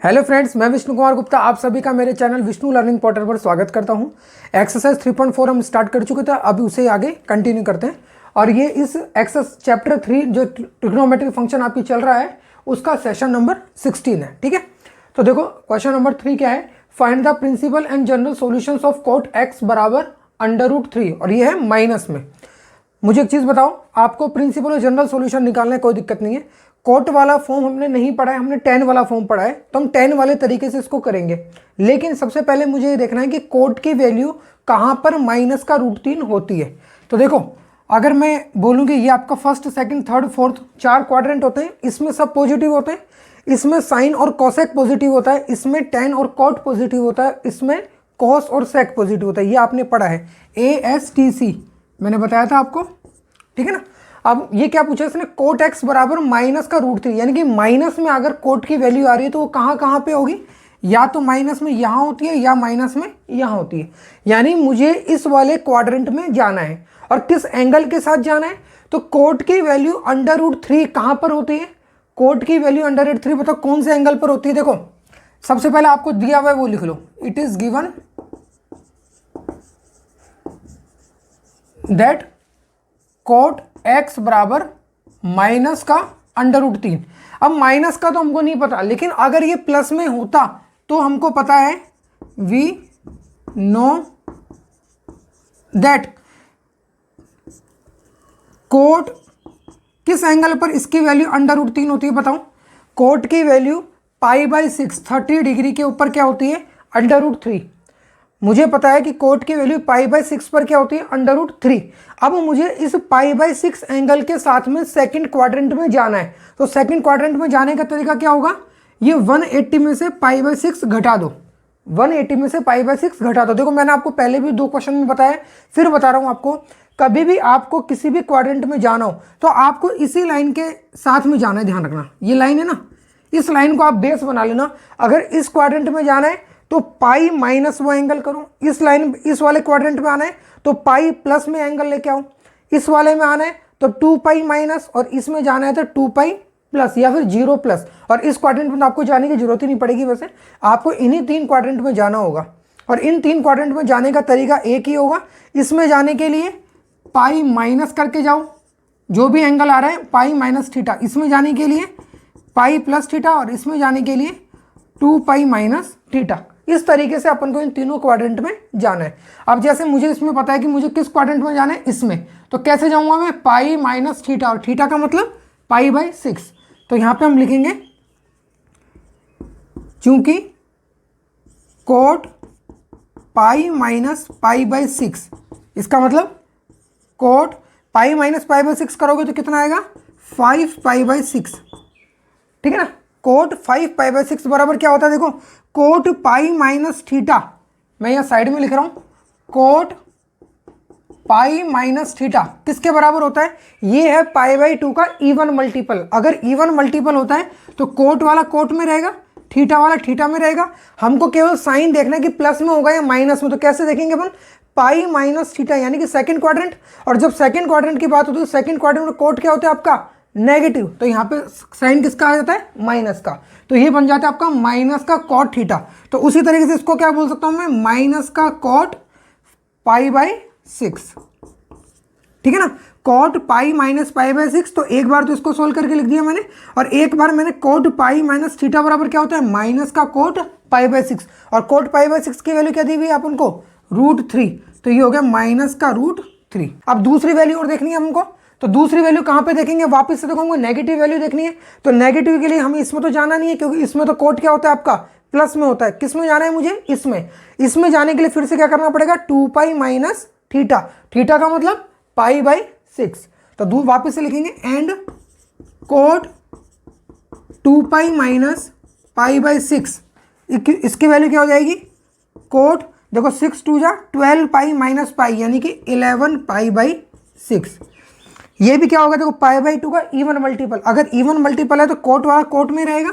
Hello friends, मैं विष्णु कुमार गुप्ता आप सभी का मेरे चैनल विष्णु लर्निंग पोर्टल पर स्वागत करता हूं। एक्सरसाइज 3.4 हम स्टार्ट कर चुके थे, अभी उसे आगे कंटिन्यू करते हैं। और ये इस एक्सरसाइज चैप्टर 3 जो ट्रिग्नोमेट्रिक फंक्शन आपकी चल रहा है उसका सेशन नंबर 16 है। ठीक है, तो देखो क्वेश्चन नंबर 3 क्या है, find the principal and general solutions of cot x बराबर √3 और ये है माइनस में। मुझे एक चीज़ बताओ, आपको प्रिंसिपल और जनरल सॉल्यूशन निकालने कोई दिक्कत नहीं है। कोट वाला फॉर्म हमने नहीं पढ़ा है, हमने tan वाला फॉर्म पढ़ा है, तो हम tan वाले तरीके से इसको करेंगे। लेकिन सबसे पहले मुझे ये देखना है कि कोट की वैल्यू कहाँ पर माइनस का √3 होती है। तो देखो, अगर मैं बोलूँगी ये आपका first second third fourth 4 quadrant होते हैं, इसमें सब पॉजिटिव होते हैं, इसमें साइन और कोसेक पॉजिटिव होता है, इसमें tan और कॉट पॉजिटिव होता है, इसमें कॉस और सेक पॉजिटिव होता है। ये आपने पढ़ा है, ASTC मैंने बताया था आपको, ठीक है ना। अब ये क्या पूछा इसने, कोट x बराबर माइनस का √3, यानी कि माइनस में अगर कोट की वैल्यू आ रही है तो वो कहाँ कहाँ पे होगी, या तो माइनस में यहाँ होती है या माइनस में यहाँ होती है। यानी मुझे इस वाले क्वाड्रेंट में जाना है और किस एंगल के साथ जाना है, तो कोट की वैल्यू √3 कहाँ पर होती है, कोट की वैल्यू √3 बताओ कौन से एंगल पर होती है। देखो सबसे पहले आपको दिया हुआ है वो लिख लो, it is given that cot x बराबर माइनस का √3। अब माइनस का तो हमको नहीं पता, लेकिन अगर ये प्लस में होता तो हमको पता है, वी नो दैट कोट किस एंगल पर इसकी वैल्यू √3 होती है। बताओ, कोट की वैल्यू π/6 30 डिग्री के ऊपर क्या होती है, √3। मुझे पता है कि कोट की वैल्यू π/6 पर क्या होती है, √3। अब मुझे इस π/6 एंगल के साथ में सेकंड क्वाड्रेंट में जाना है, तो सेकंड क्वाड्रेंट में जाने का तरीका क्या होगा, ये 180 में से π/6 घटा दो, 180 में से π/6 घटा दो। देखो मैंने आपको पहले भी 2 क्वेश्चन में बताया, फिर बता रहा हूँ आपको, कभी भी आपको किसी भी क्वाड्रेंट में जाना हो तो आपको इसी लाइन के साथ में जाना है। ध्यान रखना, ये लाइन है ना, इस लाइन को आप बेस बना लेना। अगर इस क्वाड्रेंट में जाना है तो पाई माइनस वो एंगल करो, इस लाइन इस वाले क्वाड्रेंट में आना है तो पाई प्लस में एंगल लेके आओ, इस वाले में आना है तो 2π माइनस, और इसमें जाना है तो 2π प्लस या फिर 0 प्लस। और इस क्वाड्रेंट में तो आपको जाने की जरूरत ही नहीं पड़ेगी, वैसे आपको इन्हीं 3 क्वाड्रेंट में जाना होगा। और इन 3 क्वाड्रेंट में जाने का तरीका एक ही होगा, इसमें जाने के लिए पाई माइनस करके जाओ, जो भी एंगल आ रहा है पाई माइनस थीटा, इसमें जाने के लिए पाई प्लस थीटा, और इसमें जाने के लिए 2π माइनस थीटा। इस तरीके से अपन को इन तीनों क्वाड्रेंट में जाना है। अब जैसे मुझे इसमें पता है कि मुझे किस क्वाड्रेंट में जाना है, इसमें, तो कैसे जाऊंगा मैं, पाई माइनस थीटा, और थीटा का मतलब π/6। तो यहां पे हम लिखेंगे, चूंकि कोट पाई माइनस π/6, इसका मतलब कोट पाई माइनस π/6 करोगे तो कितना आएगा, 5π/6, ठीक है ना। कोट 5π/6 बराबर क्या होता है, देखो कोट पाई माइनस थीटा, मैं यहाँ साइड में लिख रहा हूँ, कोट पाई माइनस थीटा किसके बराबर होता है, ये है π/2 का इवन मल्टीपल। अगर इवन मल्टीपल होता है तो कोट वाला कोट में रहेगा, थीटा वाला थीटा में रहेगा। हमको केवल साइन देखना है कि प्लस में होगा या माइनस में, तो कैसे देखेंगे अपन, पाई माइनस थीटा यानी कि सेकंड क्वाड्रेंट। और जब सेकंड क्वाड्रेंट की बात होती है, सेकंड क्वाड्रेंट में कोट क्या होता है आपका, नेगेटिव, तो यहाँ पे साइन किसका आ जाता है, माइनस का, तो ये बन जाता है आपका माइनस का कॉट थीटा। तो उसी तरीके से इसको क्या बोल सकता हूँ मैं, माइनस का कॉट π/6, ठीक है ना। कॉट पाई माइनस π/6, तो एक बार तो इसको सोल्व करके लिख दिया मैंने, और एक बार मैंने कोट पाई माइनस थीटा बराबर क्या होता है, माइनस का कोट π/6, और कोट π/6 की वैल्यू क्या दी हुई है अपन को, √3, तो ये हो गया माइनस का √3। अब दूसरी वैल्यू और देखनी है हमको, तो दूसरी वैल्यू कहाँ पे देखेंगे, वापस से देखो हमको नेगेटिव वैल्यू देखनी है। तो नेगेटिव के लिए हमें इसमें तो जाना नहीं है, क्योंकि इसमें तो कोट क्या होता है आपका, प्लस में होता है। किस में जाना है मुझे, इसमें जाने के लिए फिर से क्या करना पड़ेगा, 2π माइनस थीटा, थीटा का मतलब π/6। तो वापस से लिखेंगे, एंड कोट 2π माइनस π/6, इसकी वैल्यू क्या हो जाएगी, कोट देखो 6 2 जा 12π माइनस पाई, यानी कि 11π/6। ये भी क्या होगा, देखो π/2 का इवन मल्टीपल, अगर इवन मल्टीपल है तो कोट वाला कोट में रहेगा,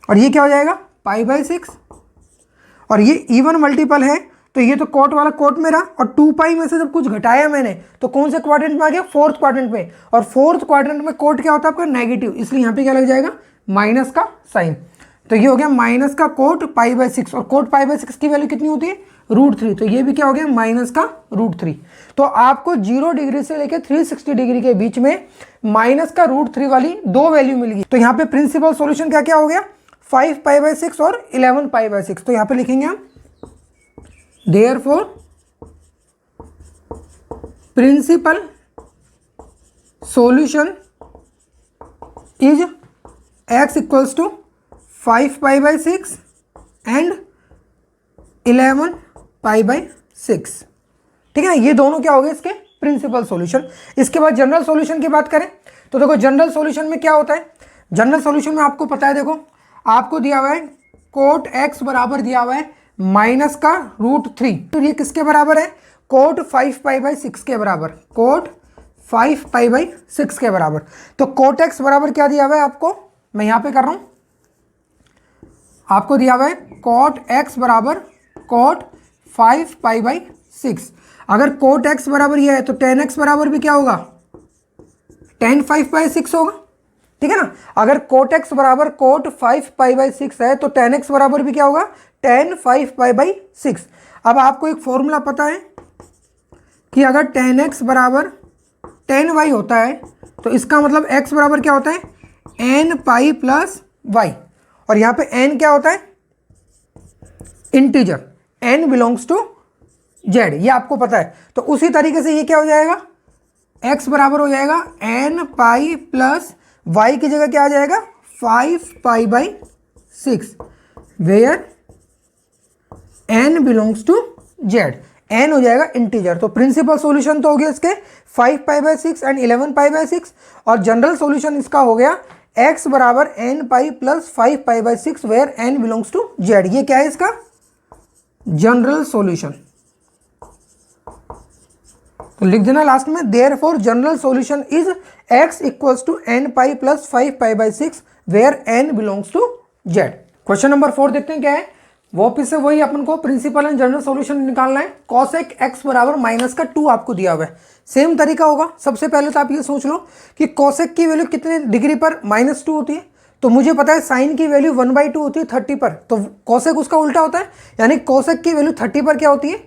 और ये क्या हो जाएगा, π/6। और ये इवन मल्टीपल है तो ये तो कोट वाला कोट में रहा, और 2π में से जब कुछ घटाया मैंने तो कौन से क्वाड्रेंट में आ गया, फोर्थ क्वाड्रेंट में, और फोर्थ क्वाड्रेंट में कोट क्या होता है आपका, नेगेटिव, इसलिए यहाँ पे क्या लग जाएगा, माइनस का साइन। तो ये हो गया माइनस का कोट पाई बाय 6, और कोट पाई बाय 6 की वैल्यू कितनी होती है, √3। तो ये भी क्या हो गया, माइनस का √3। तो आपको 0 डिग्री से लेकर 360 डिग्री के बीच में माइनस का √3 वाली दो वैल्यू मिल गई। तो यहाँ पे प्रिंसिपल सॉल्यूशन क्या क्या हो गया, 5 पाई बाय 6 और 11 पाई बाय 6। तो यहाँ पे लिखेंगे हम therefore principal solution is x equals to 5 pi by 6 and 11 pi by 6। ठीक है ना, ये दोनों क्या हो गए इसके प्रिंसिपल सॉल्यूशन। इसके बाद जनरल सॉल्यूशन की बात करें तो देखो जनरल सॉल्यूशन में क्या होता है, जनरल सॉल्यूशन में आपको पता है, देखो आपको दिया हुआ है कोट x बराबर दिया हुआ है माइनस का √3। तो ये किसके बराबर है, कोट 5 पाई बाय 6 के बराबर, कोट 5 पाई बाय 6 के बराबर। तो कोट x बराबर क्या दिया हुआ है आपको, मैं यहाँ पे कर रहा हूँ, आपको दिया हुआ है कोट x बराबर कोट 5 पाई बाय 6। अगर कोट x बराबर ये है तो tan x बराबर भी क्या होगा, tan 5 बाय 6 होगा। ठीक है ना, अगर कोट x बराबर कोट 5 पाई बाय 6 है तो tan x बराबर भी क्या होगा, tan 5 पाई बाय 6। अब आपको एक फॉर्मूला पता है कि अगर tan x बराबर tan y होता है तो इसका मतलब x बराबर क्या होता है, n पाई प्लस y, और यहाँ पे n क्या होता है, integer, n belongs to z, ये आपको पता है। तो उसी तरीके से ये क्या हो जाएगा, x बराबर हो जाएगा n पाई प्लस y की जगह क्या आ जाएगा, 5 pi by 6, where n belongs to z, n हो जाएगा इंटीजर। तो प्रिंसिपल सॉल्यूशन तो हो गया इसके 5 pi by 6 and 11 pi by 6, और जनरल सॉल्यूशन इसका हो गया x बराबर n pi plus 5 pi by 6 where n belongs to z। ये क्या है इसका जनरल सॉल्यूशन। तो लिख देना लास्ट में therefore general solution is x equals to n pi plus 5 pi by 6 where n belongs to z। Question number 4 देखते हैं क्या है, वापिस से वही अपन को प्रिंसिपल एंड जनरल सॉल्यूशन निकालना है। कॉसेक x बराबर माइनस का 2 आपको दिया हुआ है, सेम तरीका होगा। सबसे पहले तो आप ये सोच लो कि कॉसेक की वैल्यू कितने डिग्री पर -2 होती है, तो मुझे पता है साइन की वैल्यू 1/2 होती है 30 पर, तो कॉसेक उसका उल्टा होता है, यानी कॉसेक की वैल्यू 30 पर क्या होती है,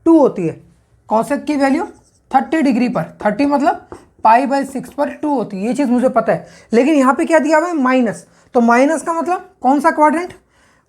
2 होती है। कॉसेक की वैल्यू 30 डिग्री पर, 30 मतलब पाई बाय 6 पर 2 होती है, ये चीज़ मुझे पता है। लेकिन यहाँ पे क्या दिया हुआ है माइनस, तो माइनस का मतलब कौन सा क्वाड्रेंट,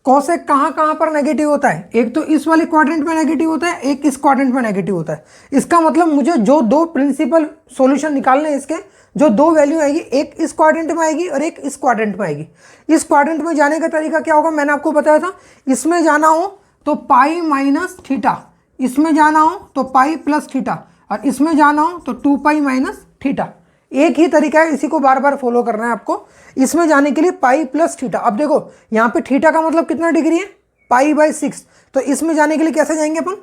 कॉसेक कहाँ कहाँ पर नेगेटिव होता है, एक तो इस वाले क्वाड्रेंट में नेगेटिव होता है, एक इस क्वाड्रेंट में नेगेटिव होता है। इसका मतलब मुझे जो दो प्रिंसिपल सॉल्यूशन निकालने हैं इसके, जो दो वैल्यू आएगी, एक इस क्वाड्रेंट में आएगी और एक इस क्वाड्रेंट में आएगी। इस क्वाड्रेंट में जाने का तरीका क्या होगा, मैंने आपको बताया था, इसमें जाना हो तो पाई माइनस थीटा, इसमें जाना हो तो पाई प्लस थीटा, और इसमें जाना हो तो 2 पाई माइनस थीटा। एक ही तरीका है, इसी को बार बार फॉलो करना है आपको। इसमें जाने के लिए पाई प्लस थीटा, अब देखो यहाँ पे थीटा का मतलब कितना डिग्री है, पाई बाय 6, तो इसमें जाने के लिए कैसे जाएंगे अपन,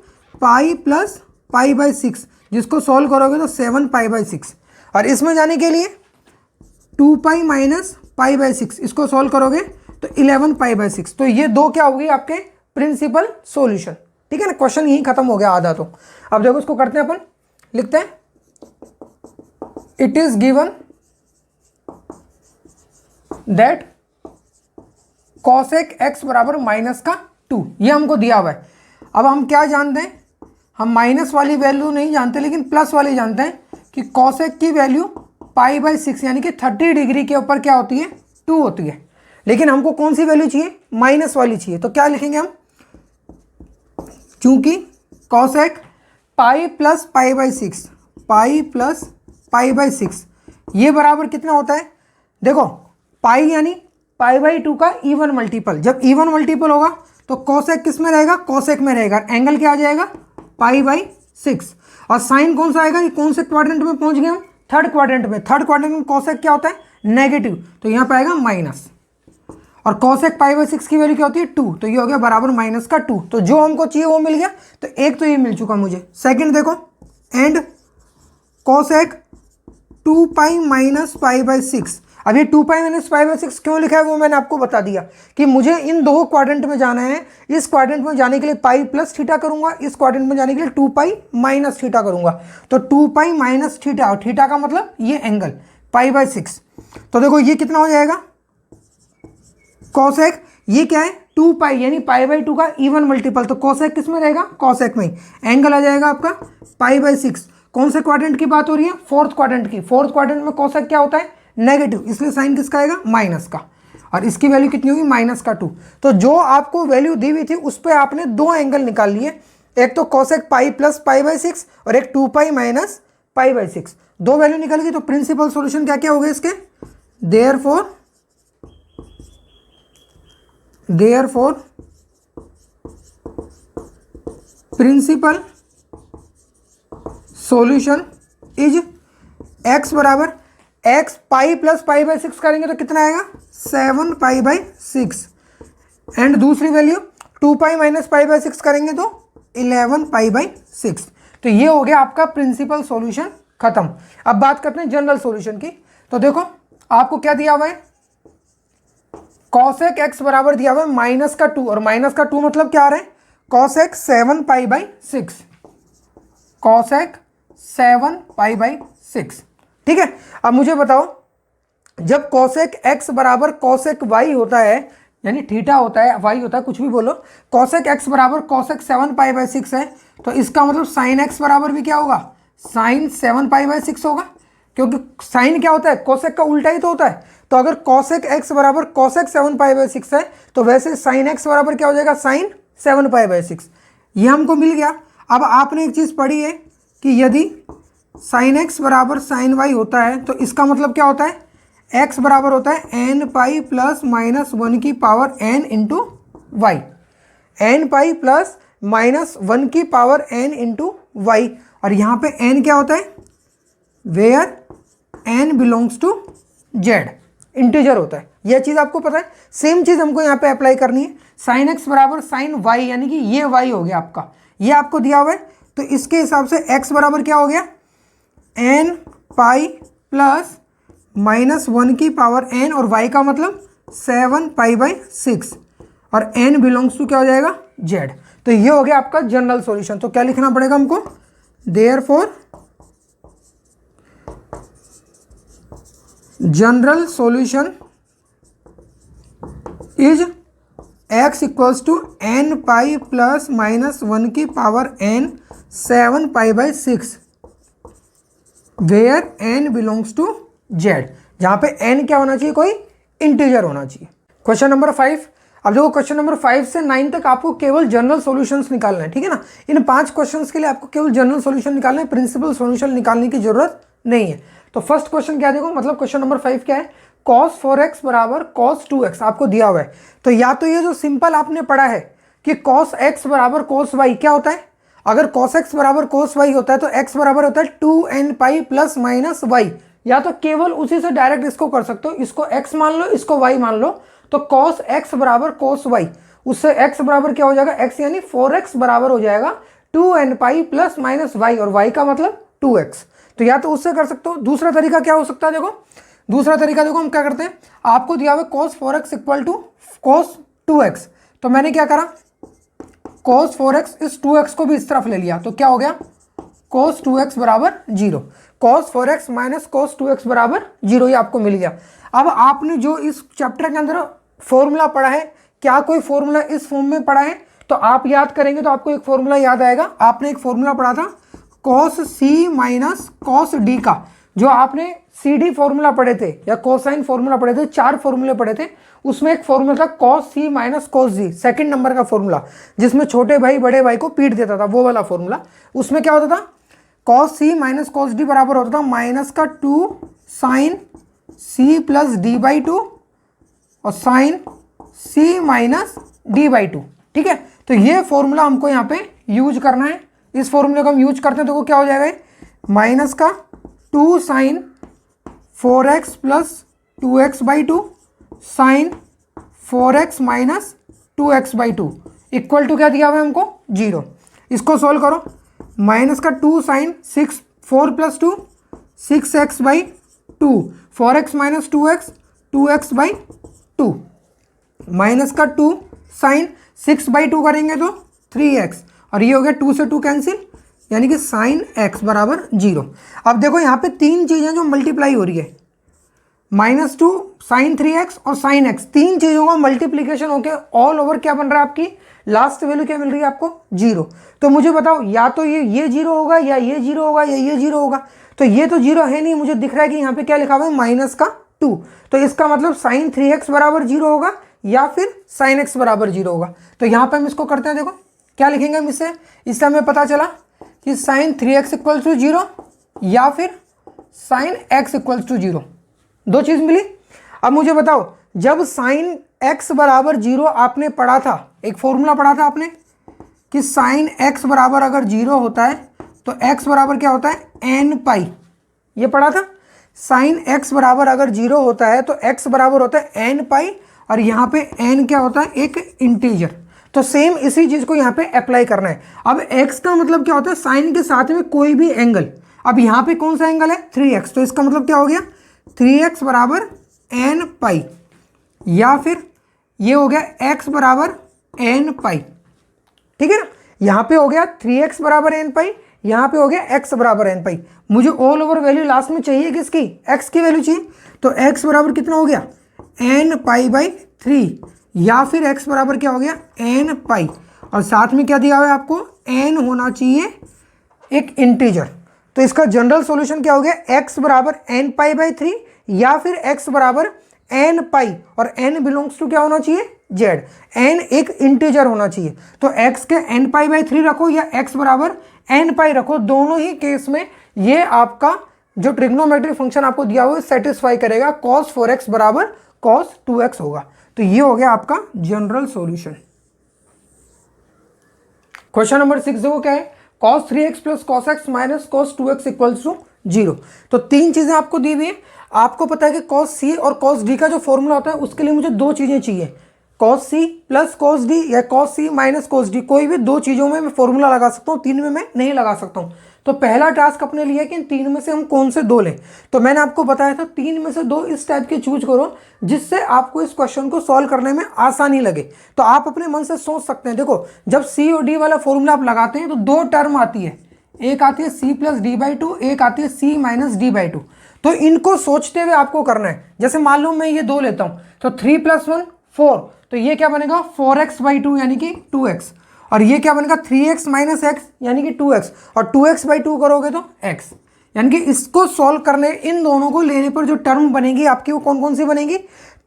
पाई प्लस पाई बाय 6, जिसको सॉल्व करोगे तो 7 पाई बाय 6, और इसमें जाने के लिए 2 पाई माइनस पाई बाय 6, इसको सॉल्व करोगे तो 11 पाई बाय 6। तो ये दो क्या होगी आपके प्रिंसिपल सॉल्यूशन। ठीक है ना, क्वेश्चन यही खत्म हो गया आधा। तो अब देखो इसको करते हैं अपन, लिखते हैं it is given that cosec x बराबर माइनस का 2, ये हमको दिया हुआ है। अब हम क्या जानते हैं, हम माइनस वाली वैल्यू नहीं जानते लेकिन प्लस वाली जानते हैं कि कॉसेक की वैल्यू पाई बाय 6 यानी कि 30 डिग्री के ऊपर क्या होती है, 2 होती है। लेकिन हमको कौन सी वैल्यू चाहिए, माइनस वाली चाहिए। तो क्या लिखेंगे हम, चूंकि cosec pi plus pi by 6, pi plus pi by 6 ये बराबर कितना होता है, देखो पाई यानी पाई बाई 2 का इवन मल्टीपल, जब इवन मल्टीपल होगा तो कॉसेक किस में रहेगा, कॉसेक में रहेगा, एंगल क्या आ जाएगा, पाई बाई 6, और साइन कौन सा आएगा, ये कौन से क्वाड्रेंट में पहुंच गए हम, थर्ड क्वाड्रेंट में। थर्ड क्वाड्रेंट में कॉसेक क्या होता है, नेगेटिव, तो यहाँ पे आएगा माइनस, और कॉसेक पाई बाई 6 की वैल्यू क्या होती है 2, तो ये हो गया बराबर माइनस का 2। तो जो हमको चाहिए वो मिल गया, तो एक तो ये मिल चुका मुझे। सेकेंड देखो, and cosec 2 pi minus pi by 6, अब ये 2 पाई माइनस पाई बाई 6 क्यों लिखा है वो मैंने आपको बता दिया कि मुझे इन दो क्वाड्रेंट में जाना है। इस क्वाड्रेंट में जाने के लिए पाई प्लस थीटा करूंगा, इस क्वाड्रेंट में जाने के लिए 2 पाई माइनस थीटा करूंगा। तो 2 पाई माइनस थीटा, और थीटा का मतलब ये एंगल पाई बाई 6। तो देखो ये कितना हो जाएगा, कोसेक ये क्या है 2 पाई यानी पाई बाई 2 का इवन मल्टीपल, तो कोसेक किस में रहेगा कोसेक में, एंगल आ जाएगा आपका पाई बाई 6। कौन से क्वाड्रेंट की बात हो रही है फोर्थ क्वाड्रेंट की, फोर्थ क्वाड्रेंट में कोसेक क्या होता है नेगेटिव, इसलिए साइन किसका आएगा माइनस का, और इसकी वैल्यू कितनी होगी -2। तो जो आपको वैल्यू दी हुई थी उस पर आपने दो एंगल निकाल लिए, एक तो cosec pi plus pi by 6 और एक 2 पाई माइनस पाई बाई 6, दो वैल्यू निकल गई। तो प्रिंसिपल सॉल्यूशन क्या क्या हो गए इसके, therefore principal solution is x बराबर x pi plus pi by 6 करेंगे तो कितना आएगा 7 पाई बाई 6, एंड दूसरी value 2 pi minus pi by 6 करेंगे तो 11 पाई बाई 6। तो ये हो गया आपका प्रिंसिपल सॉल्यूशन खत्म। अब बात करते हैं जनरल सॉल्यूशन की। तो देखो आपको क्या दिया हुआ है, कॉसेक x बराबर दिया हुआ है -2, और -2 मतलब क्या आ रहा है cosec 7 pi by 6, cosec 7 pi by 6। ठीक है, अब मुझे बताओ जब कॉसेक x बराबर कॉसेक y होता है, यानी थीटा होता है y होता है कुछ भी बोलो, कॉसेक x बराबर कॉसेक 7 पाई बाई 6 है, तो इसका मतलब साइन x बराबर भी क्या होगा साइन 7 पाई बाई 6 होगा, क्योंकि साइन क्या होता है कोसेक का उल्टा ही तो होता है। तो अगर कॉसेक x बराबर कॉसेक 7 पाई बाई 6 है तो वैसे साइन x बराबर क्या हो जाएगा साइन 7 पाई बाई 6, ये हमको मिल गया। अब आपने एक चीज़ पढ़ी है कि यदि साइन x बराबर साइन y होता है तो इसका मतलब क्या होता है x बराबर होता है n पाई प्लस माइनस 1 की power n into y, n pi plus minus 1 की पावर n इंटू वाई, और यहाँ पे n क्या होता है where n belongs to z, integer होता है। यह चीज़ आपको पता है। सेम चीज़ हमको यहाँ पे अप्लाई करनी है, साइन x बराबर साइन y, यानी कि ये y हो गया आपका, ये आपको दिया हुआ है, तो इसके हिसाब से x बराबर क्या हो गया n पाई प्लस माइनस 1 की पावर n, और y का मतलब 7 पाई बाई 6, और n बिलोंग्स टू क्या हो जाएगा z। तो ये हो गया आपका जनरल सॉल्यूशन। तो क्या लिखना पड़ेगा हमको, therefore general solution is x equals to n pi plus minus 1 की power n 7 pi by 6 where n belongs to z, जहां पे n क्या होना चाहिए कोई इंटीजर होना चाहिए। Question number 5। अब देखो क्वेश्चन नंबर 5 से 9 तक आपको केवल जनरल सॉल्यूशंस निकालना है, ठीक है ना। इन 5 क्वेश्चंस के लिए आपको केवल जनरल सॉल्यूशन निकालना है, प्रिंसिपल सॉल्यूशन निकालने की जरूरत नहीं है। तो फर्स्ट क्वेश्चन क्या देखो, मतलब क्वेश्चन नंबर 5 क्या है, cos 4x बराबर cos 2x आपको दिया हुआ है। तो या तो ये जो सिंपल आपने पढ़ा है कि cos x बराबर cos y क्या होता है, अगर cos x बराबर cos y होता है तो x बराबर होता है 2n pi plus minus Y, या तो केवल उसी से डायरेक्ट इसको कर सकते हो, इसको x मान लो इसको y मान लो, तो cos x बराबर cos y, उससे x बराबर क्या हो जाएगा x यानी 4x बराबर हो जाएगा 2n pi plus minus y, और y का मतलब 2x। तो या तो उससे कर सकते हो। दूसरा तरीका क्या हो सकता है, देखो दूसरा तरीका देखो हम क्या करते हैं, आपको दिया हुआ cos 4x equal to cos 2x, तो मैंने क्या करा cos 4x इस 2x को भी इस तरफ ले लिया, तो क्या हो गया cos 2x बराबर 0, cos 4x minus cos 2x बराबर 0, ये आपको मिल गया। अब आपने जो इस चैप्टर के अंदर फॉर्मूला पढ़ा है, क्या कोई फॉर्मूला इस फॉर्म में पढ़ा है, तो आप याद करेंगे तो आपको एक फॉर्मूला याद आएगा। आपने एक फॉर्मूला पढ़ा था cos c minus cos d का, जो आपने सी डी फॉर्मूला पढ़े थे या कोसाइन फॉर्मूला पढ़े थे, 4 फॉर्मूले पढ़े थे, उसमें एक फॉर्मूला था cos c minus cos d, second number का फॉर्मूला, जिसमें छोटे भाई बड़े भाई को पीट देता था, वो वाला फॉर्मूला। उसमें क्या होता था cos c minus cos d बराबर होता था माइनस का 2 sine c plus d by 2 और sine c minus d by 2, ठीक है। तो ये फॉर्मूला हमको यहाँ पे यूज करना है। इस फॉर्मूले को हम यूज करते हैं तो क्या हो जाएगा, माइनस का 2 sine 4x plus 2x by 2 sine 4x minus 2x by 2 equal to क्या दिया हुआ है हमको 0। इसको सोल्व करो, माइनस का 2 sine 4 plus 2 6x by 2, 4x minus 2x 2x by 2, minus का 2 साइन 6 बाई 2 करेंगे तो 3x, और ये हो गया 2 से 2 कैंसिल, यानी कि साइन x बराबर 0। अब देखो यहाँ पे 3 चीज़ें जो मल्टीप्लाई हो रही है, -2 साइन 3x और साइन x, तीन चीज़ों का मल्टीप्लीकेशन होके ऑल ओवर क्या बन रहा है, आपकी लास्ट वैल्यू क्या मिल रही है आपको, 0। तो मुझे बताओ या तो ये 0 होगा या ये 0 होगा या ये 0 होगा। तो ये तो 0 है नहीं, मुझे दिख रहा है कि यहाँ पे क्या लिखा हुआ है -2। तो इसका मतलब साइन 3x बराबर 0 होगा या फिर साइन x बराबर 0 होगा। तो यहाँ पे हम इसको करते हैं, देखो क्या लिखेंगे हम इससे हमें पता चला कि साइन 3x इक्वल्स टू 0 या फिर साइन x इक्वल्स टू 0, दो चीज़ मिली। अब मुझे बताओ जब साइन x बराबर 0 आपने पढ़ा था, एक फॉर्मूला पढ़ा था आपने कि साइन x बराबर अगर 0 होता है तो x बराबर क्या होता है, n पाई, ये पढ़ा था। साइन x बराबर अगर 0 होता है तो x बराबर होता है n पाई, और यहाँ पे n क्या होता है, एक इंटीजर। तो सेम इसी चीज़ को यहाँ पे अप्लाई करना है। अब x का मतलब क्या होता है, साइन के साथ में कोई भी एंगल। अब यहाँ पे कौन सा एंगल है, 3x, तो इसका मतलब क्या हो गया, 3x बराबर n पाई, या फिर ये हो गया x बराबर n पाई, ठीक है ना। यहाँ पे हो गया 3x बराबर n पाई, यहाँ पे हो गया x बराबर n पाई। मुझे ऑल ओवर वैल्यू लास्ट में चाहिए किसकी, x की वैल्यू चाहिए। तो x बराबर कितना हो गया, n पाई बाई 3, या फिर x बराबर क्या हो गया, n पाई, और साथ में क्या दिया हुआ है आपको, n होना चाहिए एक इंटीजर। तो इसका जनरल सॉल्यूशन क्या हो गया, x बराबर n पाई बाई 3 या फिर x बराबर n पाई, और n बिलोंग्स टू क्या होना चाहिए, z, n एक इंटीजर होना चाहिए। तो x के n पाई बाई 3 रखो या x बराबर n पाई रखो, दोनों ही केस में ये आपका जो ट्रिग्नोमेट्रिक फंक्शन आपको दिया हुआ है सेटिस्फाई करेगा, cos 4x बराबर cos 2x होगा। तो ये हो गया आपका जनरल सॉल्यूशन। क्वेश्चन नंबर 6 देखो क्या है, cos 3x plus cos x minus cos 2x equals to 0। तो तीन चीजें आपको दी हुई है। आपको पता है कि cos c और cos d का जो फॉर्मूला होता है उसके लिए मुझे दो चीजें चाहिए, cos c plus cos d या cos c minus cos d, कोई भी दो चीजों में मैं फॉर्मूला लगा सकता हूँ, तीन में मैं नहीं लगा सकता हूँ। तो पहला टास्क अपने लिए कि इन तीन में से हम कौन से दो लें। तो मैंने आपको बताया था तीन में से दो इस टाइप के चूज करो जिससे आपको इस क्वेश्चन को सॉल्व करने में आसानी लगे। तो आप अपने मन से सोच सकते हैं, देखो जब सी और डी वाला फॉर्मूला आप लगाते हैं तो दो टर्म आती है, एक आती है c plus d by two, एक आती है c minus d by two. तो इनको सोचते हुए आपको करना है। जैसे मान लो मैं ये दो लेता हूं तो 3 + 1 4, तो ये क्या बनेगा 4x बाई 2 यानी कि 2x, और ये क्या बनेगा 3x माइनस x यानी कि 2x, और 2x बाई 2 करोगे तो x। यानी कि इसको सॉल्व करने, इन दोनों को लेने पर जो टर्म बनेगी आपकी वो कौन कौन सी बनेगी,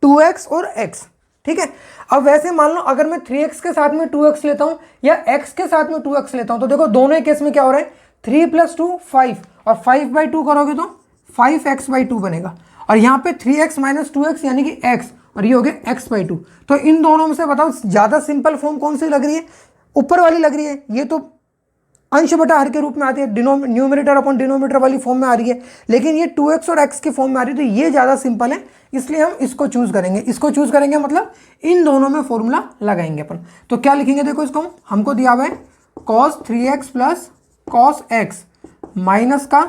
2x और x, ठीक है। अब वैसे मान लो अगर मैं 3x के साथ में 2x लेता हूं या x के साथ में 2x लेता हूं, तो देखो दोनों ही केस में क्या हो रहा है, 3 + 2 5, और 5 बाई 2 करोगे तो 5x बाई 2 बनेगा, और यहाँ पे 3x माइनस 2x यानी कि x, और ये हो गया x बाई 2। तो इन दोनों में से बताओ ज़्यादा सिंपल फॉर्म कौन सी लग रही है, ऊपर वाली लग रही है। ये तो अंश बटा हर के रूप में आती है, न्यूमरेटर अपॉन डिनोमिनेटर वाली फॉर्म में आ रही है, लेकिन ये 2x और x की फॉर्म में आ रही है, तो ये ज़्यादा सिंपल है, इसलिए हम इसको चूज करेंगे। इसको चूज करेंगे मतलब इन दोनों में फॉर्मूला लगाएंगे अपन। तो क्या लिखेंगे, देखो इसको हमको दिया हुआ है cos 3x plus cos x minus का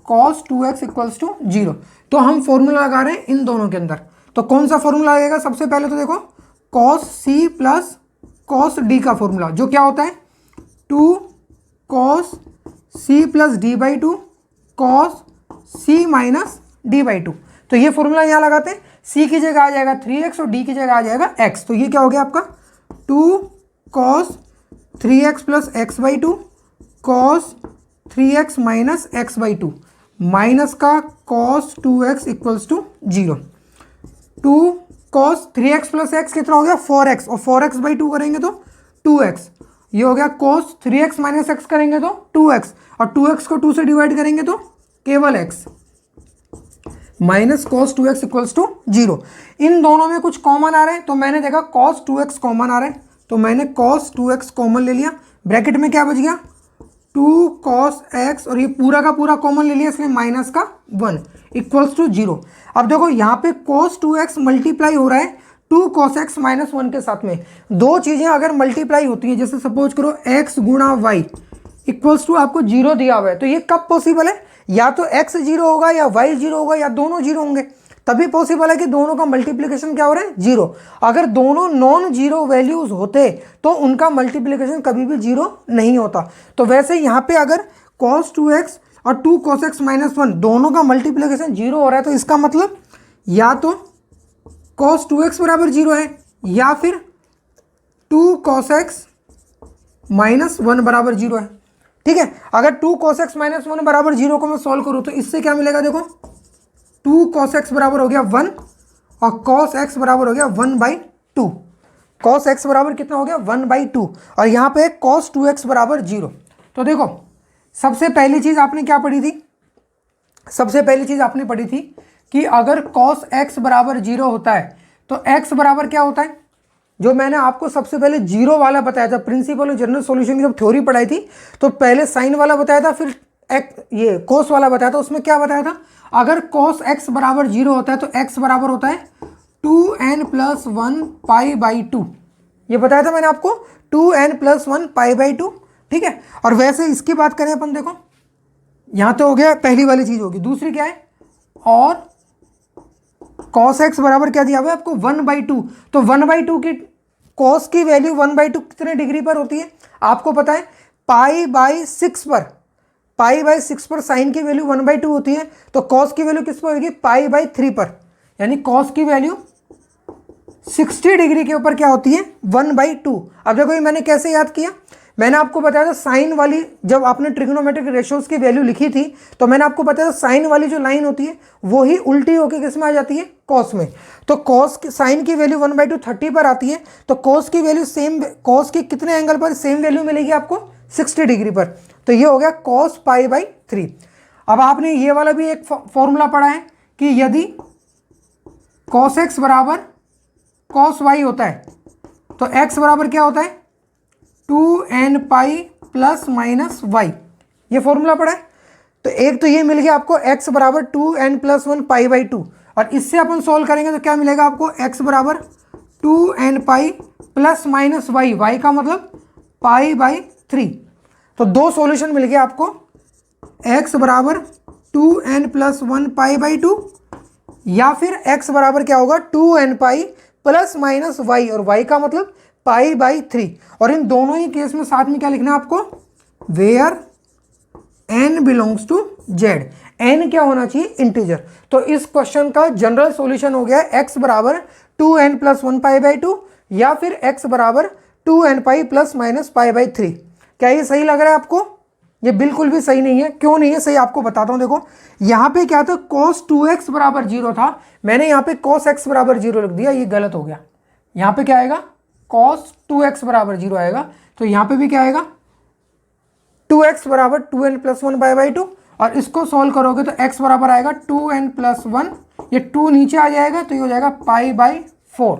cos 2x इक्वल्स टू 0। तो हम फॉर्मूला लगा रहे हैं इन दोनों के अंदर। तो कौन सा फॉर्मूला लगेगा, सबसे पहले तो देखो cos c plus cos d का फॉर्मूला जो क्या होता है 2 cos c plus d by 2 cos c minus d by 2। तो ये फॉर्मूला यहाँ लगाते हैं, c की जगह आ जाएगा 3x और d की जगह आ जाएगा x। तो ये क्या हो गया आपका 2 cos 3x plus x by 2 cos 3x minus x by 2 minus का cos 2x equals to 0। 2 cos 3x plus x कितना हो गया 4x, और 4x बाई 2 करेंगे तो 2x। ये हो गया cos 3x माइनस x करेंगे तो 2x, और 2x को 2 से डिवाइड करेंगे तो केवल x, minus cos 2x equals to 0। इन दोनों में कुछ कॉमन आ रहा है, तो मैंने देखा cos 2x कॉमन आ रहा है, तो मैंने cos 2x कॉमन ले लिया। ब्रैकेट में क्या बच गया 2 cos x, और ये पूरा का पूरा कॉमन ले लिया इसलिए माइनस का 1 इक्वल्स टू 0। अब देखो यहाँ पे cos 2x मल्टीप्लाई हो रहा है 2 cos x माइनस 1 के साथ में। दो चीज़ें अगर मल्टीप्लाई होती हैं, जैसे सपोज करो x गुणा y इक्वल्स टू आपको 0 दिया हुआ है, तो ये कब पॉसिबल है, या तो x 0 होगा या y 0 होगा या दोनों 0 होंगे, तभी पॉसिबल है कि दोनों का मल्टीप्लिकेशन क्या हो रहा है 0। अगर दोनों नॉन जीरो वैल्यूज होते तो उनका मल्टीप्लिकेशन कभी भी 0 नहीं होता। तो वैसे यहाँ पे अगर cos 2x और 2 cos x माइनस 1 दोनों का मल्टीप्लिकेशन 0 हो रहा है, तो इसका मतलब या तो cos 2x बराबर 0 है या फिर 2 cos x माइनस 1 बराबर 0 है। ठीक है, अगर 2 cos x माइनस 1 बराबर 0 को मैं सॉल्व करूँ तो इससे क्या मिलेगा, देखो 2 cos x बराबर हो गया 1 और cos x बराबर हो गया 1/2। cos x बराबर कितना हो गया 1/2 और यहाँ पे cos 2x बराबर 0। तो देखो सबसे पहली चीज़ आपने क्या पढ़ी थी, सबसे पहली चीज़ आपने पढ़ी थी कि अगर cos x बराबर 0 होता है तो x बराबर क्या होता है, जो मैंने आपको सबसे पहले जीरो वाला बताया था प्रिंसिपल और जनरल सॉल्यूशन की जब थ्योरी पढ़ाई थी, तो पहले साइन वाला बताया था, फिर ये cos वाला बताया था। उसमें क्या बताया था, अगर cos x बराबर 0 होता है तो x बराबर होता है 2n+1 π/2। ये बताया था मैंने आपको 2n+1 π/2। ठीक है, और वैसे इसकी बात करें अपन, देखो यहाँ तो हो गया पहली वाली चीज़ होगी। दूसरी क्या है, और cos x बराबर क्या दिया हुआ है आपको 1/2। तो 1/2 की cos की वैल्यू 1/2 कितने डिग्री पर होती है आपको पता है, π/6 पर, π/6 पर साइन की वैल्यू 1/2 होती है। तो cos की वैल्यू किस पर होगी, π/3 पर, यानी cos की वैल्यू 60 डिग्री के ऊपर क्या होती है 1/2। अब देखो ये मैंने कैसे याद किया, मैंने आपको बताया था साइन वाली, जब आपने ट्रिग्नोमेट्रिक रेशियोज की वैल्यू लिखी थी तो मैंने आपको बताया था साइन वाली जो लाइन होती है वो ही उल्टी होकर किस में आ जाती है, कॉस में। तो कॉस की साइन की वैल्यू 1/2 30 पर आती है, तो कॉस की वैल्यू सेम, कॉस की कितने एंगल पर सेम वैल्यू मिलेगी आपको 60 डिग्री पर। तो ये हो गया cos π/3। अब आपने ये वाला भी एक फॉर्मूला पढ़ा है कि यदि cos x बराबर cos y होता है तो x बराबर क्या होता है 2n π ± y। ये फॉर्मूला पढ़ा है। तो एक तो ये मिल गया आपको x बराबर 2n+1 π/2 और इससे अपन सोल्व करेंगे तो क्या मिलेगा आपको, x बराबर 2n π ± y, y का मतलब π/3। तो दो सॉल्यूशन मिल गया आपको, x बराबर 2n+1 π/2 या फिर x बराबर क्या होगा 2n π ± y और y का मतलब π/3। और इन दोनों ही केस में साथ में क्या लिखना है आपको, where n belongs to z, n क्या होना चाहिए, इंटीजर। तो इस क्वेश्चन का जनरल सॉल्यूशन हो गया x बराबर 2n+1 π/2 या फिर x बराबर 2n π ± π/3। क्या ये सही लग रहा है आपको? ये बिल्कुल भी सही नहीं है। क्यों नहीं है सही, आपको बताता हूं। देखो यहाँ पे क्या था, cos 2x बराबर 0 था, मैंने यहाँ पे cos x बराबर 0 लिख दिया, ये गलत हो गया। यहाँ पे क्या आएगा, cos 2x बराबर 0 आएगा। तो यहाँ पे भी क्या आएगा, 2x बराबर 2n+1 π/2 और इसको सॉल्व करोगे तो x बराबर आएगा 2n+1, ये 2 नीचे आ जाएगा तो ये हो जाएगा π/4।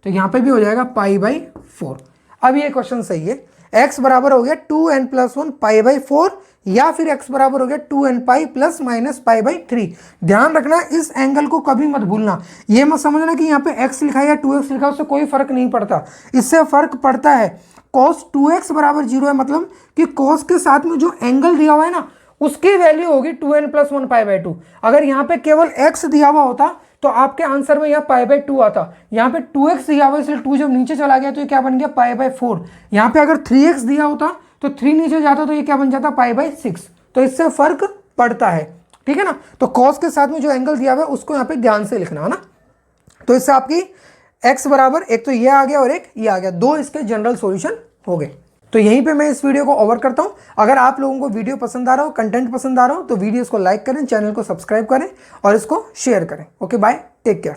तो यहाँ पे भी हो जाएगा π/4। अब ये क्वेश्चन सही है, x बराबर हो गया 2n+1 π/4 या फिर x बराबर हो गया 2n π ± π/3। ध्यान रखना, इस एंगल को कभी मत भूलना। ये मत समझना कि यहाँ पे x लिखा है या 2x लिखा है उससे कोई फर्क नहीं पड़ता, इससे फर्क पड़ता है। cos 2x बराबर 0 है, मतलब कि cos के साथ में जो एंगल दिया हुआ है ना उसकी वैल्यू होगी 2n+1 π/2। अगर यहाँ पे केवल x दिया हुआ होता तो आपके आंसर में यहाँ π/2 आता। यहाँ पे 2x दिया हुआ इसलिए 2 जब नीचे चला गया तो ये क्या बन गया π/4। यहाँ पे अगर 3x दिया होता तो 3 नीचे जाता तो ये क्या बन जाता π/6। तो इससे फर्क पड़ता है, ठीक है ना। तो cos के साथ में जो एंगल दिया हुआ है उसको यहाँ पे ध्यान से लिखना है ना। तो इससे आपकी x बराबर एक तो ये आ गया और एक ये आ गया, दो इसके जनरल सॉल्यूशन हो गए। तो यहीं पे मैं इस वीडियो को ओवर करता हूं। अगर आप लोगों को वीडियो पसंद आ रहा हो, कंटेंट पसंद आ रहा हो तो वीडियोस को लाइक करें, चैनल को सब्सक्राइब करें और इसको शेयर करें। Okay bye, take care.